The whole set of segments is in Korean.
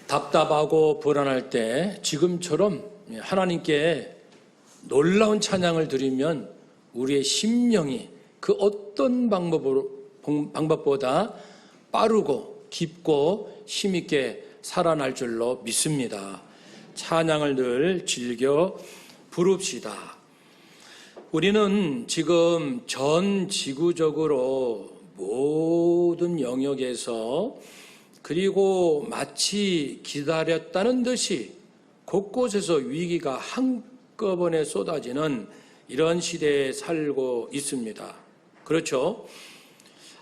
답답하고 불안할 때 지금처럼 하나님께 놀라운 찬양을 드리면 우리의 심령이 그 어떤 방법보다 빠르고 깊고 힘있게 살아날 줄로 믿습니다. 찬양을 늘 즐겨 부릅시다. 우리는 지금 전 지구적으로 모든 영역에서 그리고 마치 기다렸다는 듯이 곳곳에서 위기가 한꺼번에 쏟아지는 이런 시대에 살고 있습니다. 그렇죠?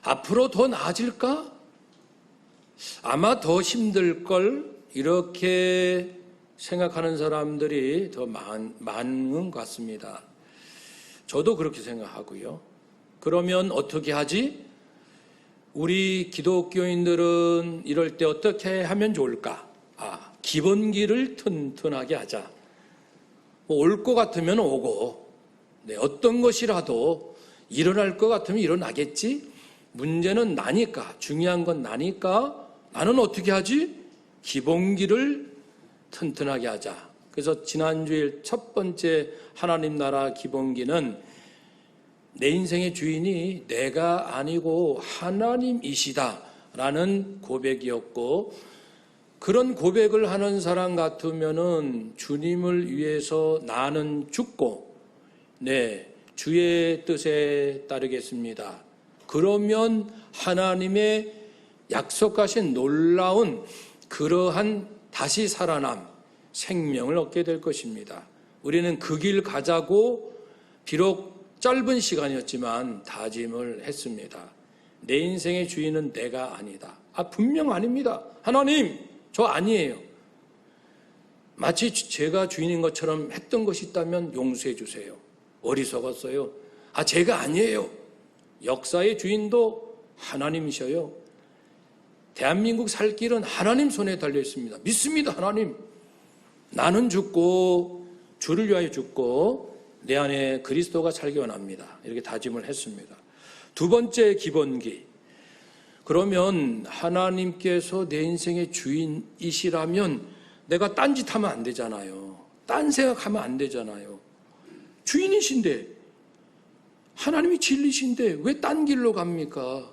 앞으로 더 나아질까? 아마 더 힘들걸? 이렇게 생각하는 사람들이 더 많은 것 같습니다. 저도 그렇게 생각하고요. 그러면 어떻게 하지? 우리 기독교인들은 이럴 때 어떻게 하면 좋을까? 기본기를 튼튼하게 하자. 올 것 같으면 오고, 어떤 것이라도 일어날 것 같으면 일어나겠지? 문제는 나니까, 중요한 건 나니까 나는 어떻게 하지? 기본기를 튼튼하게 하자. 그래서 지난주일 첫 번째 하나님 나라 기본기는 내 인생의 주인이 내가 아니고 하나님이시다라는 고백이었고, 그런 고백을 하는 사람 같으면은 주님을 위해서 나는 죽고 주의 뜻에 따르겠습니다. 그러면 하나님의 약속하신 놀라운 그러한 다시 살아남 생명을 얻게 될 것입니다. 우리는 그 길 가자고 비록 짧은 시간이었지만 다짐을 했습니다. 내 인생의 주인은 내가 아니다. 분명 아닙니다. 하나님, 저 아니에요. 마치 제가 주인인 것처럼 했던 것이 있다면 용서해 주세요. 어리석었어요. 제가 아니에요. 역사의 주인도 하나님이셔요. 대한민국 살 길은 하나님 손에 달려 있습니다. 믿습니다, 하나님. 나는 죽고 주를 위하여 죽고 내 안에 그리스도가 살기 원합니다. 이렇게 다짐을 했습니다. 두 번째 기본기. 그러면 하나님께서 내 인생의 주인이시라면 내가 딴짓하면 안 되잖아요. 딴 생각하면 안 되잖아요. 주인이신데, 하나님이 진리신데 왜 딴 길로 갑니까?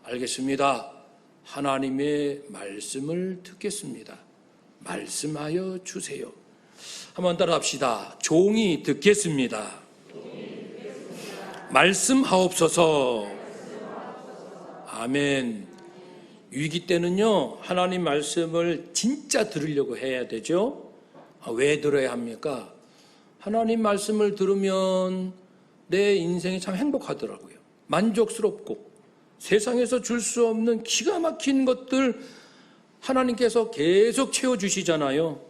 알겠습니다. 하나님의 말씀을 듣겠습니다. 말씀하여 주세요. 한번 따라합시다. 종이 듣겠습니다. 말씀하옵소서. 아멘. 위기 때는요, 하나님 말씀을 진짜 들으려고 해야 되죠. 왜 들어야 합니까? 하나님 말씀을 들으면 내 인생이 참 행복하더라고요. 만족스럽고 세상에서 줄 수 없는 기가 막힌 것들 하나님께서 계속 채워주시잖아요.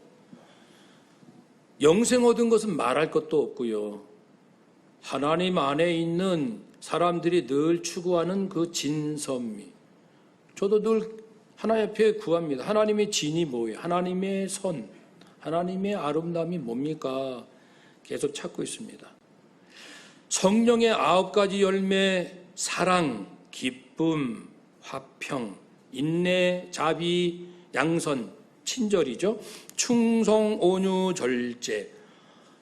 영생 얻은 것은 말할 것도 없고요. 하나님 안에 있는 사람들이 늘 추구하는 그 진선미. 저도 늘 하나님 앞에 구합니다. 하나님의 진이 뭐예요? 하나님의 선, 하나님의 아름다움이 뭡니까? 계속 찾고 있습니다. 성령의 9가지 열매, 사랑, 기쁨, 화평, 인내, 자비, 양선, 친절이죠. 충성, 온유, 절제.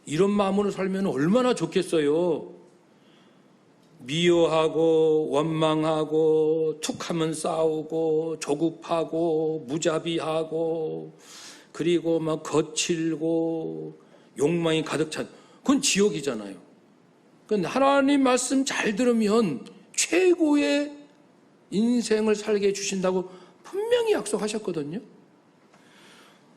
이런 마음으로 살면 얼마나 좋겠어요. 미워하고 원망하고 툭하면 싸우고 조급하고 무자비하고 그리고 막 거칠고 욕망이 가득 찬, 그건 지옥이잖아요. 그건 하나님 말씀 잘 들으면 최고의 인생을 살게 해주신다고 분명히 약속하셨거든요.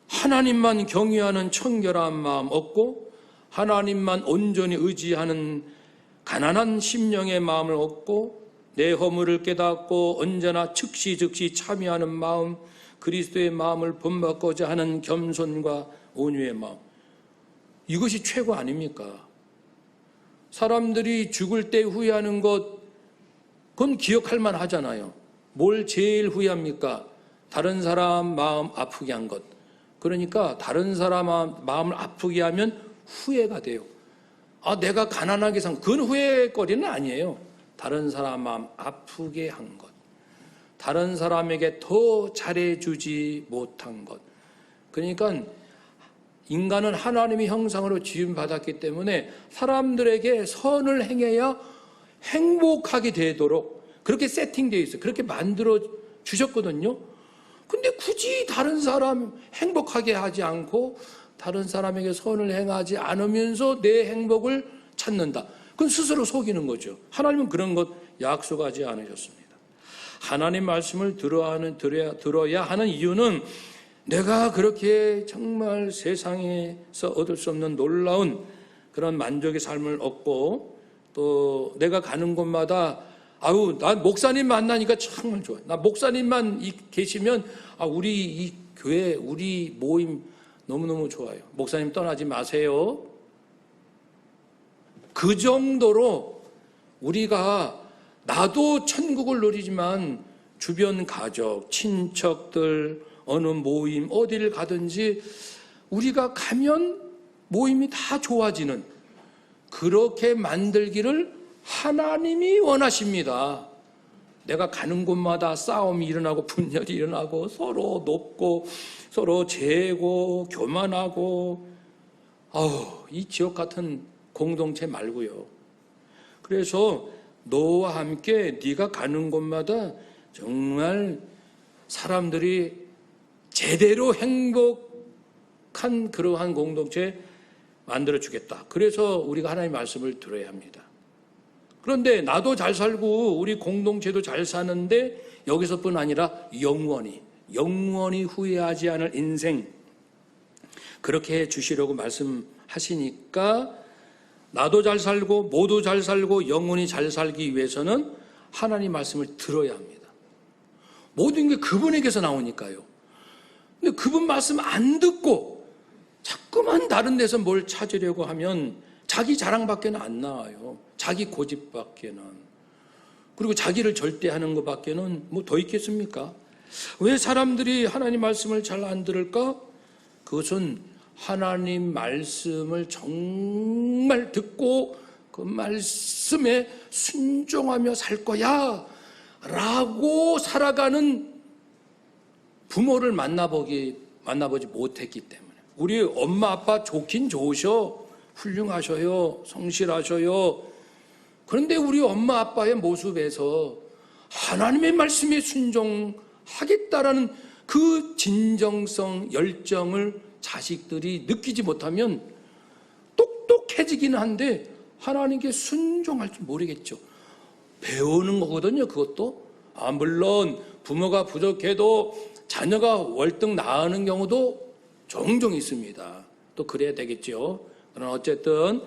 하나님만 경외하는 청결한 마음 얻고 하나님만 온전히 의지하는 가난한 심령의 마음을 얻고 내 허물을 깨닫고 언제나 즉시 참여하는 마음, 그리스도의 마음을 본받고자 하는 겸손과 온유의 마음, 이것이 최고 아닙니까? 사람들이 죽을 때 후회하는 것, 그건 기억할 만하잖아요. 뭘 제일 후회합니까? 다른 사람 마음 아프게 한 것. 그러니까 다른 사람 마음을 아프게 하면 후회가 돼요. 내가 가난하게 산, 그건 후회거리는 아니에요. 다른 사람 마음 아프게 한 것. 다른 사람에게 더 잘해주지 못한 것. 그러니까 인간은 하나님의 형상으로 지음받았기 때문에 사람들에게 선을 행해야 행복하게 되도록 그렇게 세팅되어 있어요. 그렇게 만들어 주셨거든요. 근데 굳이 다른 사람 행복하게 하지 않고 다른 사람에게 선을 행하지 않으면서 내 행복을 찾는다. 그건 스스로 속이는 거죠. 하나님은 그런 것 약속하지 않으셨습니다. 하나님 말씀을 들어야 하는 이유는 내가 그렇게 정말 세상에서 얻을 수 없는 놀라운 그런 만족의 삶을 얻고 또 내가 가는 곳마다 난 목사님 만나니까 정말 좋아요. 나 목사님만 계시면 우리 이 교회, 우리 모임 너무너무 좋아요. 목사님 떠나지 마세요. 그 정도로 우리가 나도 천국을 누리지만 주변 가족, 친척들, 어느 모임, 어디를 가든지 우리가 가면 모임이 다 좋아지는 그렇게 만들기를 하나님이 원하십니다. 내가 가는 곳마다 싸움이 일어나고 분열이 일어나고 서로 높고 서로 재고 교만하고 이 지옥 같은 공동체 말고요. 그래서 너와 함께 네가 가는 곳마다 정말 사람들이 제대로 행복한 그러한 공동체 만들어주겠다. 그래서 우리가 하나님의 말씀을 들어야 합니다. 그런데 나도 잘 살고 우리 공동체도 잘 사는데 여기서뿐 아니라 영원히 후회하지 않을 인생 그렇게 해주시려고 말씀하시니까 나도 잘 살고 모두 잘 살고 영원히 잘 살기 위해서는 하나님 말씀을 들어야 합니다. 모든 게 그분에게서 나오니까요. 근데 그분 말씀 안 듣고 자꾸만 다른 데서 뭘 찾으려고 하면 자기 자랑밖에는 안 나와요. 자기 고집밖에는. 그리고 자기를 절대하는 것밖에는 뭐 더 있겠습니까? 왜 사람들이 하나님 말씀을 잘 안 들을까? 그것은 하나님 말씀을 정말 듣고 그 말씀에 순종하며 살 거야 라고 살아가는 부모를 만나보지 못했기 때문에. 우리 엄마 아빠 좋긴 좋으셔, 훌륭하셔요, 성실하셔요. 그런데 우리 엄마 아빠의 모습에서 하나님의 말씀에 순종하겠다라는 그 진정성, 열정을 자식들이 느끼지 못하면 똑똑해지기는 한데 하나님께 순종할 줄 모르겠죠. 배우는 거거든요, 그것도. 물론 부모가 부족해도 자녀가 월등 나으는 경우도 종종 있습니다. 또 그래야 되겠죠. 그러나 어쨌든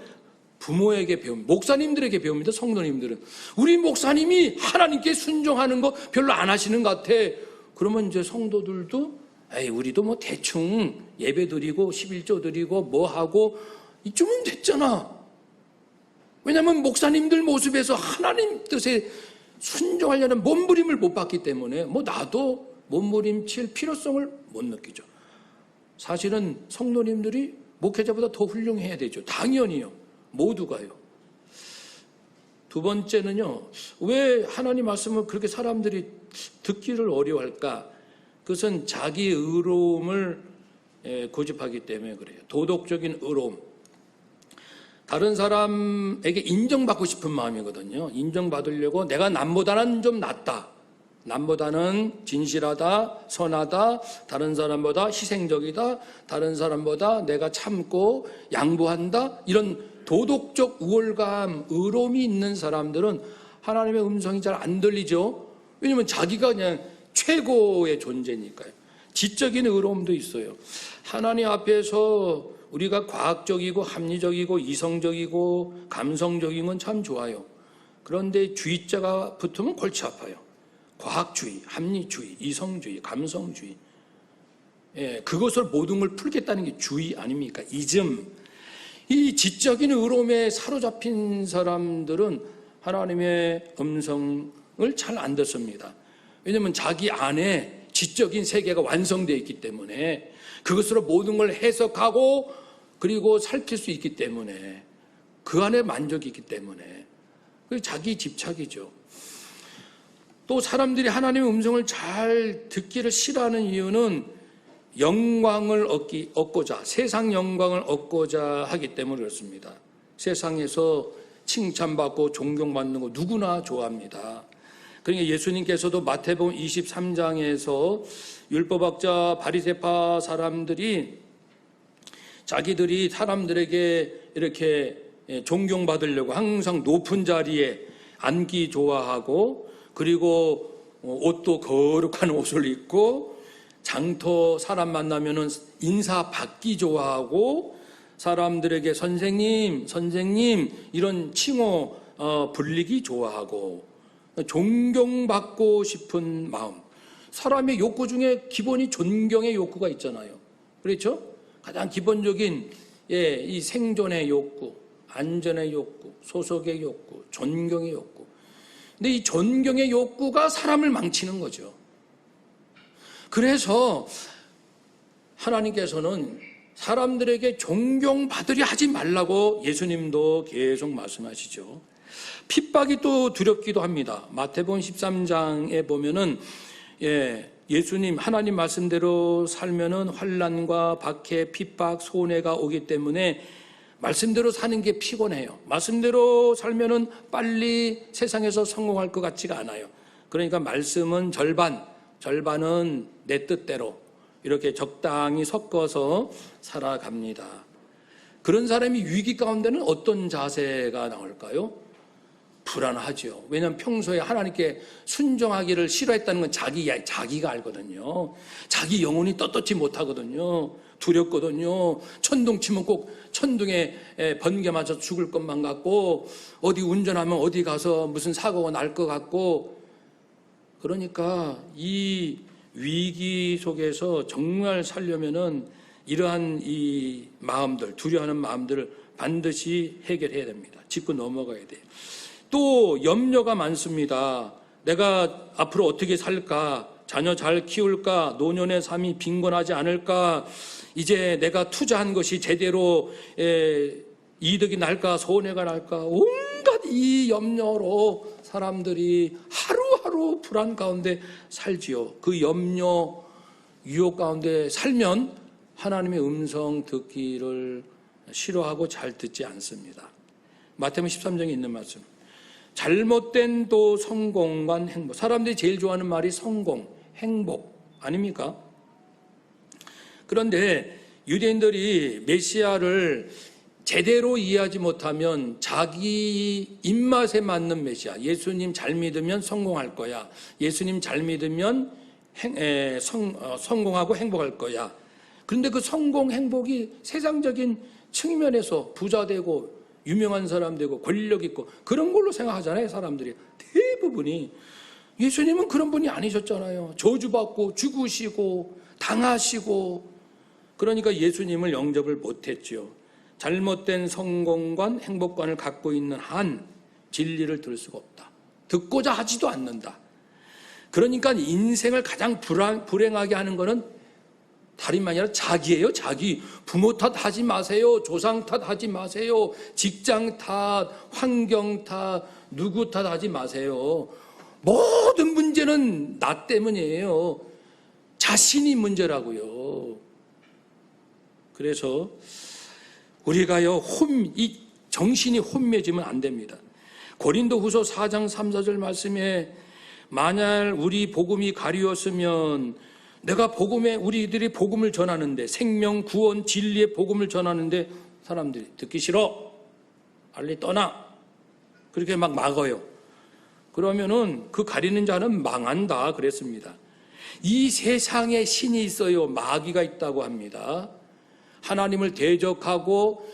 부모에게 배웁니다. 목사님들에게 배웁니다. 성도님들은 우리 목사님이 하나님께 순종하는 거 별로 안 하시는 것 같아. 그러면 이제 성도들도 우리도 뭐 대충 예배 드리고 11조 드리고 뭐 하고 이쯤은 됐잖아. 왜냐하면 목사님들 모습에서 하나님 뜻에 순종하려는 몸부림을 못 봤기 때문에 나도 몸부림칠 필요성을 못 느끼죠. 사실은 성도님들이 목회자보다 더 훌륭해야 되죠. 당연히요. 모두가요. 두 번째는요. 왜 하나님 말씀을 그렇게 사람들이 듣기를 어려워할까? 그것은 자기 의로움을 고집하기 때문에 그래요. 도덕적인 의로움. 다른 사람에게 인정받고 싶은 마음이거든요. 인정받으려고 내가 남보다는 좀 낫다. 남보다는 진실하다, 선하다, 다른 사람보다 희생적이다, 다른 사람보다 내가 참고 양보한다. 이런 도덕적 우월감, 의로움이 있는 사람들은 하나님의 음성이 잘 안 들리죠. 왜냐하면 자기가 그냥 최고의 존재니까요. 지적인 의로움도 있어요. 하나님 앞에서 우리가 과학적이고 합리적이고 이성적이고 감성적인 건 참 좋아요. 그런데 주의자가 붙으면 골치 아파요. 과학주의, 합리주의, 이성주의, 감성주의. 그것을 모든 걸 풀겠다는 게 주의 아닙니까? 이즘. 이 지적인 의로움에 사로잡힌 사람들은 하나님의 음성을 잘 안 듣습니다. 왜냐하면 자기 안에 지적인 세계가 완성되어 있기 때문에 그것으로 모든 걸 해석하고 그리고 살필 수 있기 때문에 그 안에 만족이 있기 때문에 자기 집착이죠. 또 사람들이 하나님의 음성을 잘 듣기를 싫어하는 이유는 영광을 얻고자, 세상 영광을 얻고자 하기 때문에 그렇습니다. 세상에서 칭찬받고 존경받는 거 누구나 좋아합니다. 그러니까 예수님께서도 마태복음 23장에서 율법학자 바리새파 사람들이 자기들이 사람들에게 이렇게 존경받으려고 항상 높은 자리에 앉기 좋아하고, 그리고 옷도 거룩한 옷을 입고, 장터 사람 만나면은 인사 받기 좋아하고, 사람들에게 선생님 이런 칭호 불리기 좋아하고, 존경받고 싶은 마음. 사람의 욕구 중에 기본이 존경의 욕구가 있잖아요. 그렇죠? 가장 기본적인 이 생존의 욕구, 안전의 욕구, 소속의 욕구, 존경의 욕구. 근데 이 존경의 욕구가 사람을 망치는 거죠. 그래서 하나님께서는 사람들에게 존경받으려 하지 말라고 예수님도 계속 말씀하시죠. 핍박이 또 두렵기도 합니다. 마태복음 13장에 보면은 예수님 하나님 말씀대로 살면은 환난과 박해, 핍박, 손해가 오기 때문에 말씀대로 사는 게 피곤해요. 말씀대로 살면은 빨리 세상에서 성공할 것 같지가 않아요. 그러니까 말씀은 절반은 내 뜻대로 이렇게 적당히 섞어서 살아갑니다. 그런 사람이 위기 가운데는 어떤 자세가 나올까요? 불안하죠. 왜냐하면 평소에 하나님께 순종하기를 싫어했다는 건 자기가 알거든요. 자기 영혼이 떳떳지 못하거든요. 두렵거든요. 천둥 치면 꼭 천둥에 번개 맞아 죽을 것만 같고, 어디 운전하면 어디 가서 무슨 사고가 날 것 같고. 그러니까 이 위기 속에서 정말 살려면은 이러한 이 마음들, 두려워하는 마음들을 반드시 해결해야 됩니다. 짚고 넘어가야 돼요. 또 염려가 많습니다. 내가 앞으로 어떻게 살까? 자녀 잘 키울까? 노년의 삶이 빈곤하지 않을까? 이제 내가 투자한 것이 제대로 이득이 날까? 손해가 날까? 온갖 이 염려로 사람들이 하루하루 불안 가운데 살지요. 그 염려, 유혹 가운데 살면 하나님의 음성 듣기를 싫어하고 잘 듣지 않습니다. 마태복음 13장에 있는 말씀. 잘못된 또 성공과 행복. 사람들이 제일 좋아하는 말이 성공, 행복 아닙니까? 그런데 유대인들이 메시아를 제대로 이해하지 못하면 자기 입맛에 맞는 메시아, 예수님 잘 믿으면 성공할 거야, 예수님 잘 믿으면 성공하고 행복할 거야. 그런데 그 성공, 행복이 세상적인 측면에서 부자 되고 유명한 사람 되고 권력 있고 그런 걸로 생각하잖아요. 사람들이 대부분이. 예수님은 그런 분이 아니셨잖아요. 저주받고 죽으시고 당하시고. 그러니까 예수님을 영접을 못했죠. 잘못된 성공관, 행복관을 갖고 있는 한 진리를 들을 수가 없다. 듣고자 하지도 않는다. 그러니까 인생을 가장 불행하게 하는 것은 다름이 아니라 자기예요. 자기. 부모 탓하지 마세요. 조상 탓하지 마세요. 직장 탓, 환경 탓, 누구 탓하지 마세요. 모든 문제는 나 때문이에요. 자신이 문제라고요. 그래서 우리가요, 이 정신이 혼미해지면 안 됩니다. 고린도후서 4장 3, 4절 말씀에 만약 우리 복음이 가리웠으면 내가 우리들이 복음을 전하는데, 생명, 구원, 진리의 복음을 전하는데 사람들이 듣기 싫어. 빨리 떠나. 그렇게 막 막어요. 그러면은 그 가리는 자는 망한다 그랬습니다. 이 세상에 신이 있어요. 마귀가 있다고 합니다. 하나님을 대적하고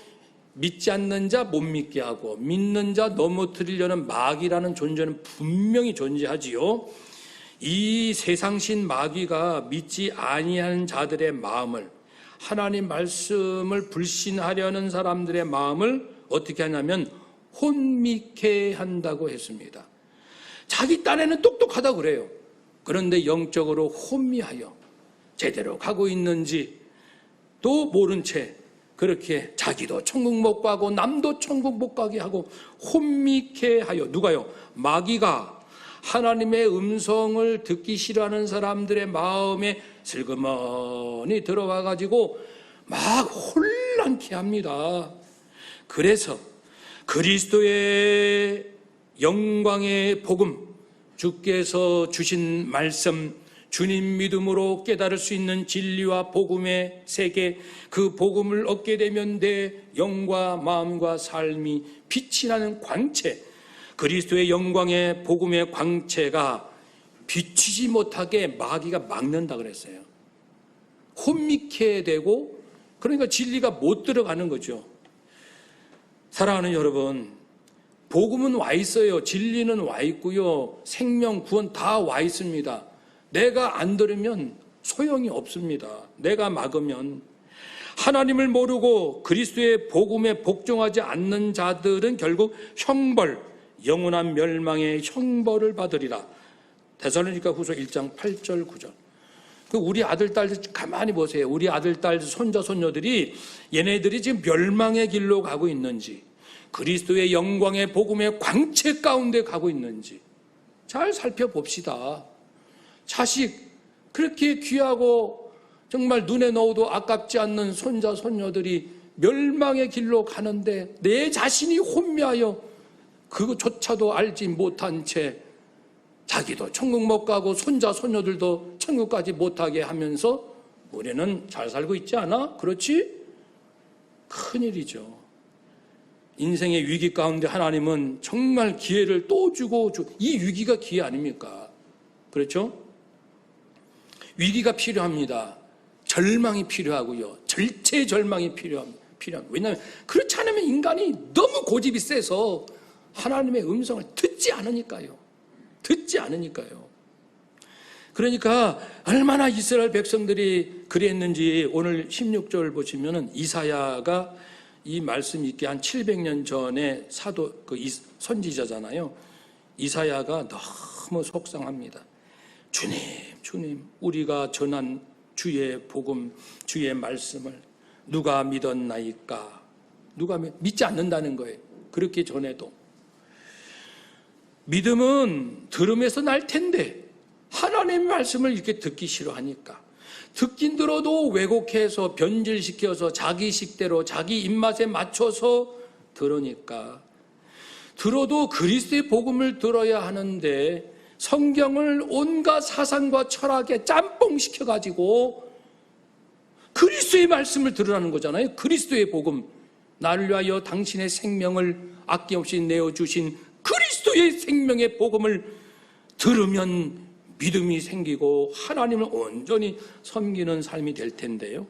믿지 않는 자 못 믿게 하고 믿는 자 넘어뜨리려는 마귀라는 존재는 분명히 존재하지요. 이 세상신 마귀가 믿지 아니하는 자들의 마음을, 하나님 말씀을 불신하려는 사람들의 마음을 어떻게 하냐면 혼미케 한다고 했습니다. 자기 딴에는 똑똑하다 그래요. 그런데 영적으로 혼미하여 제대로 가고 있는지 또 모른 채 그렇게 자기도 천국 못 가고 남도 천국 못 가게 하고 혼미케 하여, 누가요? 마귀가 하나님의 음성을 듣기 싫어하는 사람들의 마음에 슬그머니 들어와 가지고 막 혼란케 합니다. 그래서 그리스도의 영광의 복음, 주께서 주신 말씀, 주님 믿음으로 깨달을 수 있는 진리와 복음의 세계, 그 복음을 얻게 되면 내 영과 마음과 삶이 빛이 나는 광채, 그리스도의 영광의 복음의 광채가 비치지 못하게 마귀가 막는다 그랬어요. 혼미케 되고, 그러니까 진리가 못 들어가는 거죠. 사랑하는 여러분, 복음은 와 있어요. 진리는 와 있고요. 생명, 구원 다 와 있습니다. 내가 안 들으면 소용이 없습니다. 내가 막으면. 하나님을 모르고 그리스도의 복음에 복종하지 않는 자들은 결국 형벌, 영원한 멸망의 형벌을 받으리라. 데살로니가 후서 1장 8절 9절. 우리 아들, 딸들 가만히 보세요. 우리 아들, 딸, 손자, 손녀들이 얘네들이 지금 멸망의 길로 가고 있는지, 그리스도의 영광의 복음의 광채 가운데 가고 있는지 잘 살펴봅시다. 자식, 그렇게 귀하고 정말 눈에 넣어도 아깝지 않는 손자, 손녀들이 멸망의 길로 가는데 내 자신이 혼미하여 그것조차도 알지 못한 채 자기도 천국 못 가고 손자, 손녀들도 천국까지 못하게 하면서 우리는 잘 살고 있지 않아? 그렇지? 큰일이죠. 인생의 위기 가운데 하나님은 정말 기회를 또 주고 이 위기가 기회 아닙니까? 그렇죠? 위기가 필요합니다. 절망이 필요하고요. 절체 절망이 필요합니다. 왜냐하면 그렇지 않으면 인간이 너무 고집이 세서 하나님의 음성을 듣지 않으니까요. 그러니까 얼마나 이스라엘 백성들이 그랬는지 오늘 16절 보시면은 이사야가 이 말씀 있게 한 700년 전에 선지자잖아요. 이사야가 너무 속상합니다. 주님, 우리가 전한 주의 복음, 주의 말씀을 누가 믿었나이까? 누가 믿지 않는다는 거예요. 그렇게 전해도. 믿음은 들음에서 날 텐데 하나님의 말씀을 이렇게 듣기 싫어하니까, 듣긴 들어도 왜곡해서 변질시켜서 자기 식대로 자기 입맛에 맞춰서 들으니까, 들어도 그리스도의 복음을 들어야 하는데 성경을 온갖 사상과 철학에 짬뽕시켜가지고 그리스도의 말씀을 들으라는 거잖아요. 그리스도의 복음, 나를 위하여 당신의 생명을 아낌없이 내어주신 그리스도의 생명의 복음을 들으면 믿음이 생기고 하나님을 온전히 섬기는 삶이 될 텐데요.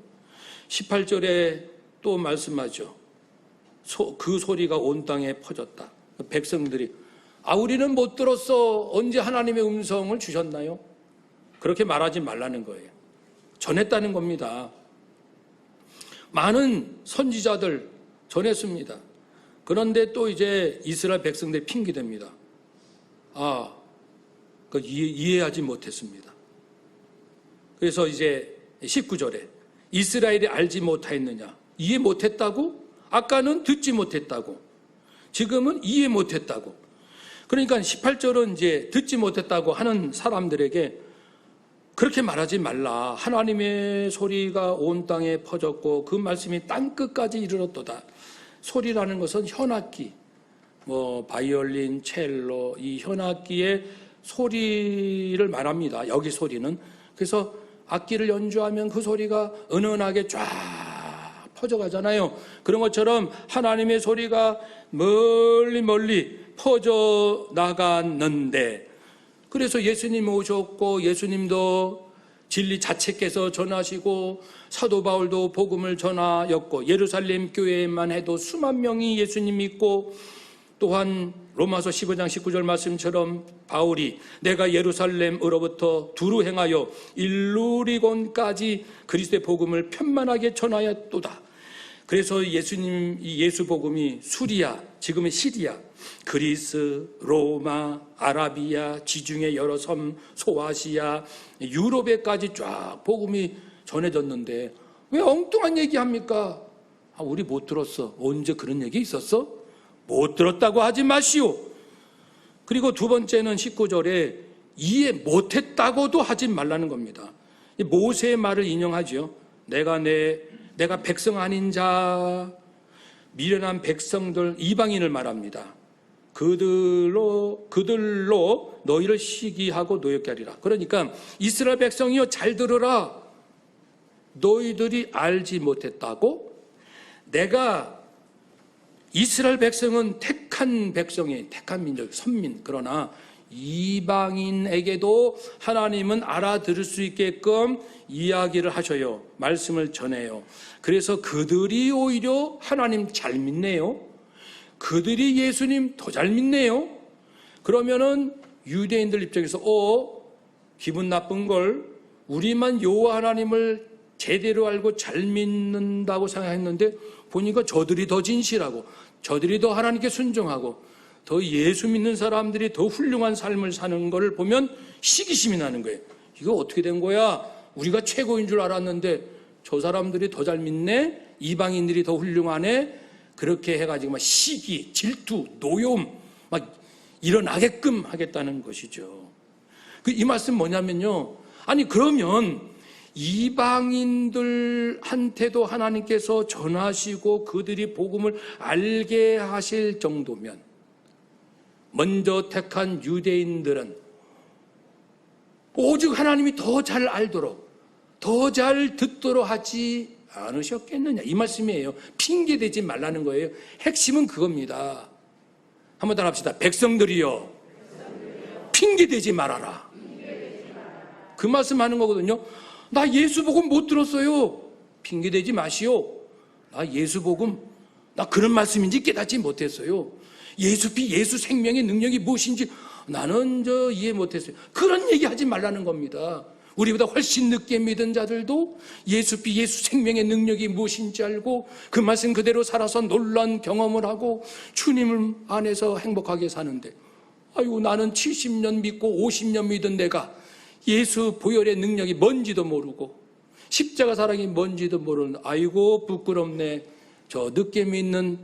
18절에 또 말씀하죠. 그 소리가 온 땅에 퍼졌다. 백성들이 우리는 못 들었어. 언제 하나님의 음성을 주셨나요? 그렇게 말하지 말라는 거예요. 전했다는 겁니다. 많은 선지자들 전했습니다. 그런데 또 이제 이스라엘 백성들이 핑계댑니다. 이해하지 못했습니다. 그래서 이제 19절에 이스라엘이 알지 못하였느냐? 이해 못했다고? 아까는 듣지 못했다고. 지금은 이해 못했다고. 그러니까 18절은 이제 듣지 못했다고 하는 사람들에게 그렇게 말하지 말라. 하나님의 소리가 온 땅에 퍼졌고 그 말씀이 땅끝까지 이르렀도다. 소리라는 것은 현악기, 바이올린, 첼로, 이 현악기의 소리를 말합니다. 여기 소리는. 그래서 악기를 연주하면 그 소리가 은은하게 쫙 퍼져가잖아요. 그런 것처럼 하나님의 소리가 멀리 퍼져 나갔는데, 그래서 예수님 오셨고 예수님도 진리 자체께서 전하시고 사도 바울도 복음을 전하였고 예루살렘 교회만 해도 수만 명이 예수님 믿고, 또한 로마서 15장 19절 말씀처럼 바울이 내가 예루살렘으로부터 두루 행하여 일루리곤까지 그리스도의 복음을 편만하게 전하였도다. 그래서 예수 복음이 수리아, 지금의 시리아, 그리스, 로마, 아라비아, 지중해 여러 섬, 소아시아, 유럽에까지 쫙 복음이 전해졌는데 왜 엉뚱한 얘기합니까? 우리 못 들었어. 언제 그런 얘기 있었어? 못 들었다고 하지 마시오. 그리고 두 번째는 19절에 이해 못했다고도 하지 말라는 겁니다. 모세의 말을 인용하죠. 내가 백성 아닌 자, 미련한 백성들, 이방인을 말합니다. 그들로 너희를 시기하고 노엽게 하리라. 그러니까 이스라엘 백성이여 잘 들으라. 너희들이 알지 못했다고? 내가 이스라엘 백성은 택한 백성이, 택한 민족, 선민. 그러나 이방인에게도 하나님은 알아들을 수 있게끔 이야기를 하셔요. 말씀을 전해요. 그래서 그들이 오히려 하나님 잘 믿네요. 그들이 예수님 더 잘 믿네요. 그러면은 유대인들 입장에서 기분 나쁜 걸, 우리만 여호와 하나님을 제대로 알고 잘 믿는다고 생각했는데 보니까 저들이 더 진실하고 저들이 더 하나님께 순종하고 더 예수 믿는 사람들이 더 훌륭한 삶을 사는 걸 보면 시기심이 나는 거예요. 이거 어떻게 된 거야? 우리가 최고인 줄 알았는데 저 사람들이 더 잘 믿네? 이방인들이 더 훌륭하네? 그렇게 해가지고 막 시기, 질투, 노여움 막 일어나게끔 하겠다는 것이죠. 이 말씀 뭐냐면요. 아니 그러면 이방인들한테도 하나님께서 전하시고 그들이 복음을 알게 하실 정도면 먼저 택한 유대인들은 오직 하나님이 더 잘 알도록 더 잘 듣도록 하지 않으셨겠느냐 이 말씀이에요. 핑계대지 말라는 거예요. 핵심은 그겁니다. 한번 더 합시다. 백성들이여 핑계대지 말아라. 그 말씀하는 거거든요. 나 예수 복음 못 들었어요. 핑계대지 마시오. 나 예수 복음 나 그런 말씀인지 깨닫지 못했어요. 예수 생명의 능력이 무엇인지 나는 이해 못했어요. 그런 얘기 하지 말라는 겁니다. 우리보다 훨씬 늦게 믿은 자들도 예수 생명의 능력이 무엇인지 알고 그 말씀 그대로 살아서 놀라운 경험을 하고 주님 안에서 행복하게 사는데 아이고 나는 70년 믿고 50년 믿은 내가 예수 보혈의 능력이 뭔지도 모르고 십자가 사랑이 뭔지도 모르는 아이고 부끄럽네. 저 늦게 믿는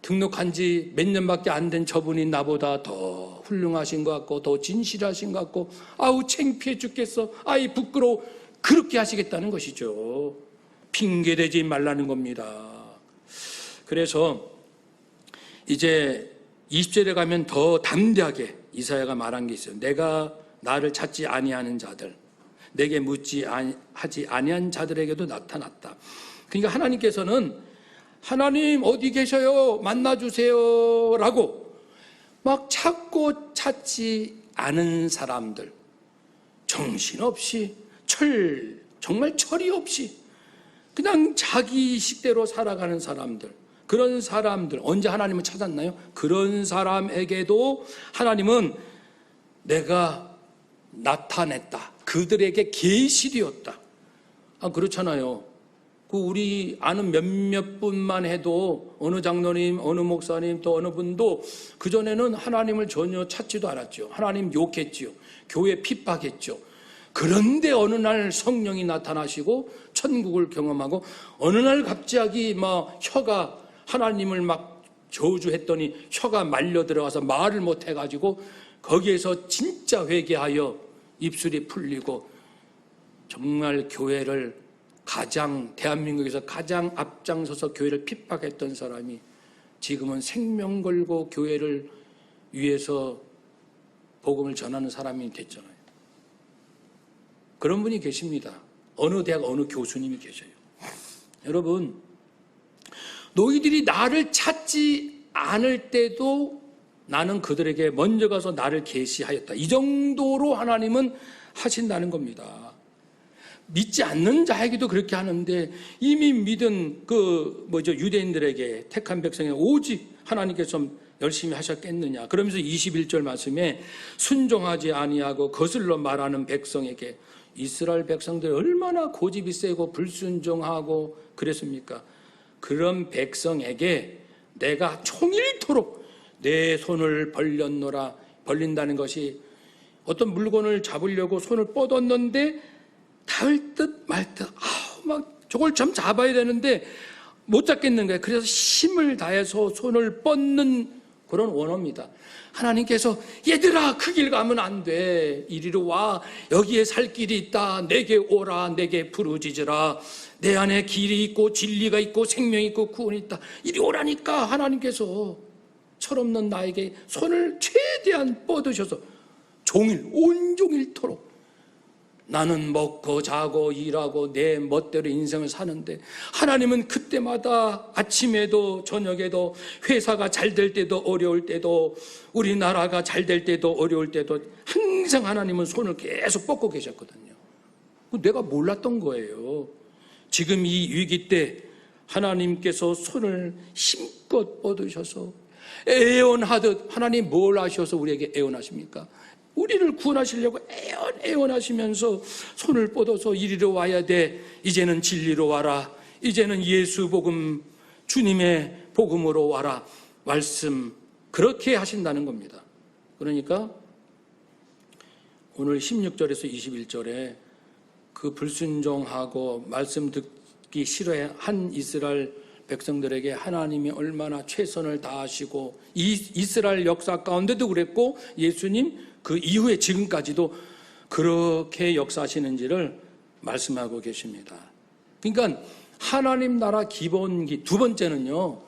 등록한 지 몇 년밖에 안 된 저분이 나보다 더 훌륭하신 것 같고 더 진실하신 것 같고 아우 창피해 죽겠어. 아이 부끄러워. 그렇게 하시겠다는 것이죠. 핑계대지 말라는 겁니다. 그래서 이제 20절에 가면 더 담대하게 이사야가 말한 게 있어요. 내가 나를 찾지 아니하는 자들, 내게 하지 아니한 자들에게도 나타났다. 그러니까 하나님께서는 하나님 어디 계셔요? 만나주세요 라고 막 찾고 찾지 않은 사람들, 정신없이 정말 철이 없이 그냥 자기 식대로 살아가는 사람들, 그런 사람들 언제 하나님을 찾았나요? 그런 사람에게도 하나님은 내가 나타냈다. 그들에게 계시되었다. 그렇잖아요. 우리 아는 몇몇 분만 해도 어느 장로님, 어느 목사님, 또 어느 분도 그전에는 하나님을 전혀 찾지도 않았죠. 하나님 욕했지요. 교회 핍박했죠. 그런데 어느 날 성령이 나타나시고 천국을 경험하고 어느 날 갑자기 막 혀가 하나님을 막 저주했더니 혀가 말려 들어가서 말을 못 해가지고 거기에서 진짜 회개하여 입술이 풀리고 정말 교회를 대한민국에서 가장 앞장서서 교회를 핍박했던 사람이 지금은 생명 걸고 교회를 위해서 복음을 전하는 사람이 됐잖아요. 그런 분이 계십니다. 어느 대학 어느 교수님이 계셔요. 여러분, 너희들이 나를 찾지 않을 때도 나는 그들에게 먼저 가서 나를 계시하였다. 이 정도로 하나님은 하신다는 겁니다. 믿지 않는 자에게도 그렇게 하는데 이미 믿은 유대인들에게 택한 백성에 오직 하나님께서 열심히 하셨겠느냐. 그러면서 21절 말씀에 순종하지 아니하고 거슬러 말하는 백성에게 이스라엘 백성들이 얼마나 고집이 세고 불순종하고 그랬습니까? 그런 백성에게 내가 총일토록 내 손을 벌린다는 것이 어떤 물건을 잡으려고 손을 뻗었는데 닿을 듯 말 듯, 막 저걸 좀 잡아야 되는데 못 잡겠는 거예요. 그래서 힘을 다해서 손을 뻗는 그런 원어입니다. 하나님께서 얘들아 그 길 가면 안 돼. 이리로 와. 여기에 살 길이 있다. 내게 오라. 내게 부르짖으라. 내 안에 길이 있고 진리가 있고 생명이 있고 구원이 있다. 이리 오라니까 하나님께서 철없는 나에게 손을 최대한 뻗으셔서 종일 온종일토록 나는 먹고 자고 일하고 내 멋대로 인생을 사는데 하나님은 그때마다 아침에도 저녁에도 회사가 잘 될 때도 어려울 때도 우리나라가 잘 될 때도 어려울 때도 항상 하나님은 손을 계속 뻗고 계셨거든요. 내가 몰랐던 거예요. 지금 이 위기 때 하나님께서 손을 힘껏 뻗으셔서 애원하듯 하나님 뭘 하셔서 우리에게 애원하십니까? 우리를 구원하시려고 애원하시면서 손을 뻗어서 이리로 와야 돼. 이제는 진리로 와라. 이제는 예수 복음, 주님의 복음으로 와라. 말씀 그렇게 하신다는 겁니다. 그러니까 오늘 16절에서 21절에 그 불순종하고 말씀 듣기 싫어한 이스라엘 백성들에게 하나님이 얼마나 최선을 다하시고 이 이스라엘 역사 가운데도 그랬고 예수님 그 이후에 지금까지도 그렇게 역사하시는지를 말씀하고 계십니다. 그러니까 하나님 나라 기본기 두 번째는요,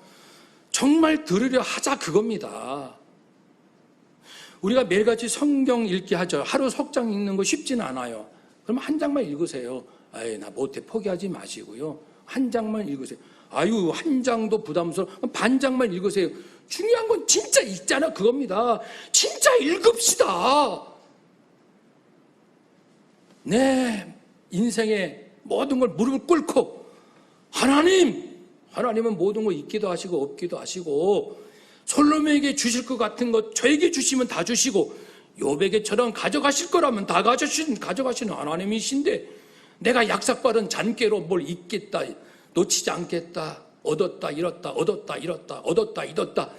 정말 들으려 하자 그겁니다. 우리가 매일같이 성경 읽기 하죠. 하루 석장 읽는 거 쉽지는 않아요. 그럼 한 장만 읽으세요. 아이 나 못해 포기하지 마시고요. 한 장만 읽으세요. 아유 한 장도 부담스러워. 반 장만 읽으세요. 중요한 건 진짜 읽잖아 그겁니다. 진짜 읽읍시다. 내 인생의 모든 걸 무릎을 꿇고 하나님은 모든 걸 있기도 하시고 없기도 하시고 솔로몬에게 주실 것 같은 것 저에게 주시면 다 주시고 요백에처럼 가져가실 거라면 다 가져가시는 하나님이신데 내가 약삭빠른 잔깨로 뭘 잊겠다 놓치지 않겠다 얻었다 잃었다 얻었다 잃었다 얻었다 잃었다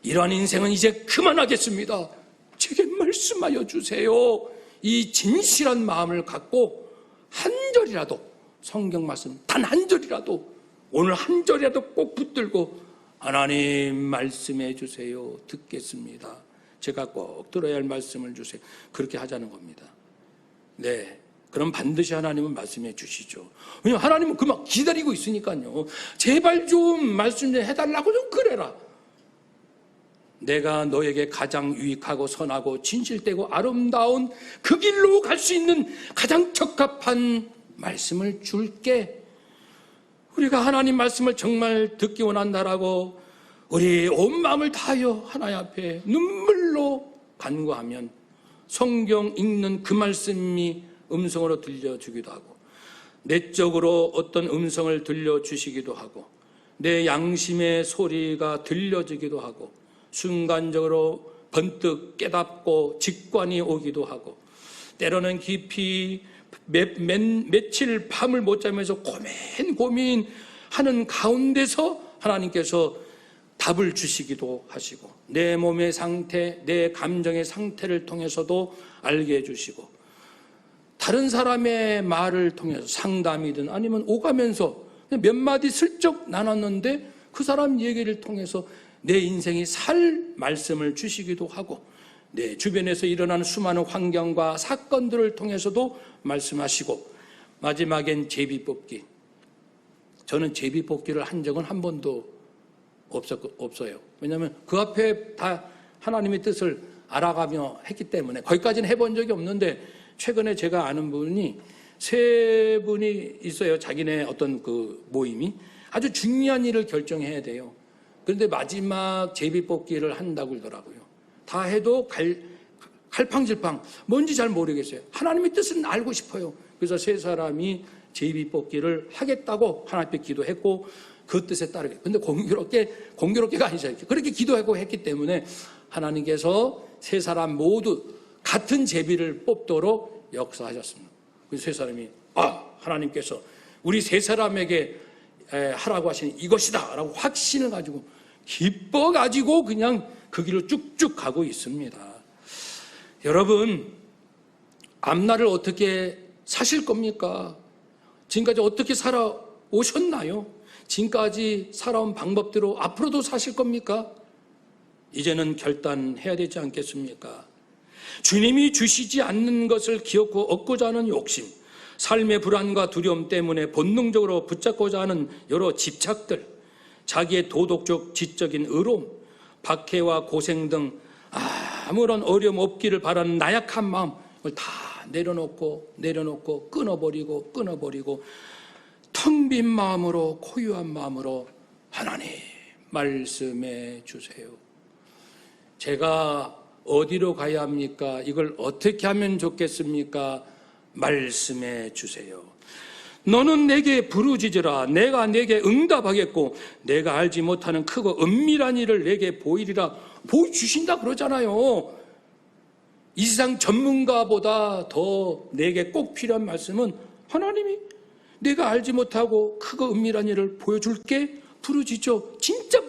이러한 인생은 이제 그만하겠습니다. 제게 말씀하여 주세요. 이 진실한 마음을 갖고 한 절이라도 성경 말씀 단 한 절이라도 오늘 한 절이라도 꼭 붙들고 하나님 말씀해 주세요. 듣겠습니다. 제가 꼭 들어야 할 말씀을 주세요. 그렇게 하자는 겁니다. 네, 그럼 반드시 하나님은 말씀해 주시죠. 왜냐하면 하나님은 그만 기다리고 있으니까요. 제발 좀 말씀 좀 해달라고 좀 그래라. 내가 너에게 가장 유익하고 선하고 진실되고 아름다운 그 길로 갈 수 있는 가장 적합한 말씀을 줄게. 우리가 하나님 말씀을 정말 듣기 원한다라고 우리 온 마음을 다하여 하나님 앞에 눈물로 간구하면 성경 읽는 그 말씀이 음성으로 들려주기도 하고 내적으로 어떤 음성을 들려주시기도 하고 내 양심의 소리가 들려지기도 하고 순간적으로 번뜩 깨닫고 직관이 오기도 하고 때로는 깊이 며칠 밤을 못 자면서 고민하는 가운데서 하나님께서 답을 주시기도 하시고 내 몸의 상태, 내 감정의 상태를 통해서도 알게 해주시고 다른 사람의 말을 통해서 상담이든 아니면 오가면서 몇 마디 슬쩍 나눴는데 그 사람 얘기를 통해서 내 인생이 살 말씀을 주시기도 하고 내 주변에서 일어나는 수많은 환경과 사건들을 통해서도 말씀하시고 마지막엔 제비뽑기. 저는 제비뽑기를 한 적은 한 번도 없어요. 왜냐하면 그 앞에 다 하나님의 뜻을 알아가며 했기 때문에 거기까지는 해본 적이 없는데 최근에 제가 아는 분이 세 분이 있어요. 자기네 어떤 그 모임이 아주 중요한 일을 결정해야 돼요. 그런데 마지막 제비뽑기를 한다고 그러더라고요. 다 해도 갈팡질팡 뭔지 잘 모르겠어요. 하나님의 뜻은 알고 싶어요. 그래서 세 사람이 제비뽑기를 하겠다고 하나님 앞에 기도했고 그 뜻에 따르게. 근데 공교롭게가 아니죠. 그렇게 기도하고 했기 때문에 하나님께서 세 사람 모두 같은 제비를 뽑도록 역사하셨습니다. 그래서 세 사람이 하나님께서 우리 세 사람에게 하라고 하시는 이것이다 라고 확신을 가지고 기뻐가지고 그냥 그 길로 쭉쭉 가고 있습니다. 여러분 앞날을 어떻게 사실 겁니까? 지금까지 어떻게 살아오셨나요? 지금까지 살아온 방법대로 앞으로도 사실 겁니까? 이제는 결단해야 되지 않겠습니까? 주님이 주시지 않는 것을 기어코 얻고자 하는 욕심, 삶의 불안과 두려움 때문에 본능적으로 붙잡고자 하는 여러 집착들, 자기의 도덕적 지적인 의로움, 박해와 고생 등 아무런 어려움 없기를 바라는 나약한 마음을 다 내려놓고 끊어버리고 텅 빈 마음으로, 고요한 마음으로 하나님 말씀해 주세요. 제가 어디로 가야 합니까? 이걸 어떻게 하면 좋겠습니까? 말씀해 주세요. 너는 내게 부르짖으라. 내가 내게 응답하겠고 내가 알지 못하는 크고 은밀한 일을 내게 보이리라. 보여주신다 그러잖아요. 이 세상 전문가보다 더 내게 꼭 필요한 말씀은 하나님이 내가 알지 못하고 크고 은밀한 일을 보여줄게. 부르짖어. 진짜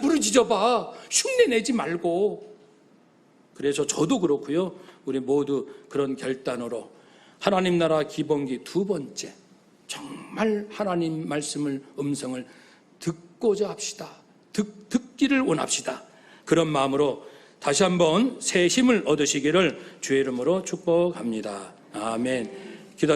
부르짖어 봐. 흉내내지 말고. 그래서 저도 그렇고요, 우리 모두 그런 결단으로 하나님 나라 기본기 두 번째, 정말 하나님 말씀을, 음성을 듣고자 합시다. 듣기를 원합시다. 그런 마음으로 다시 한번 새 힘을 얻으시기를 주의 이름으로 축복합니다. 아멘.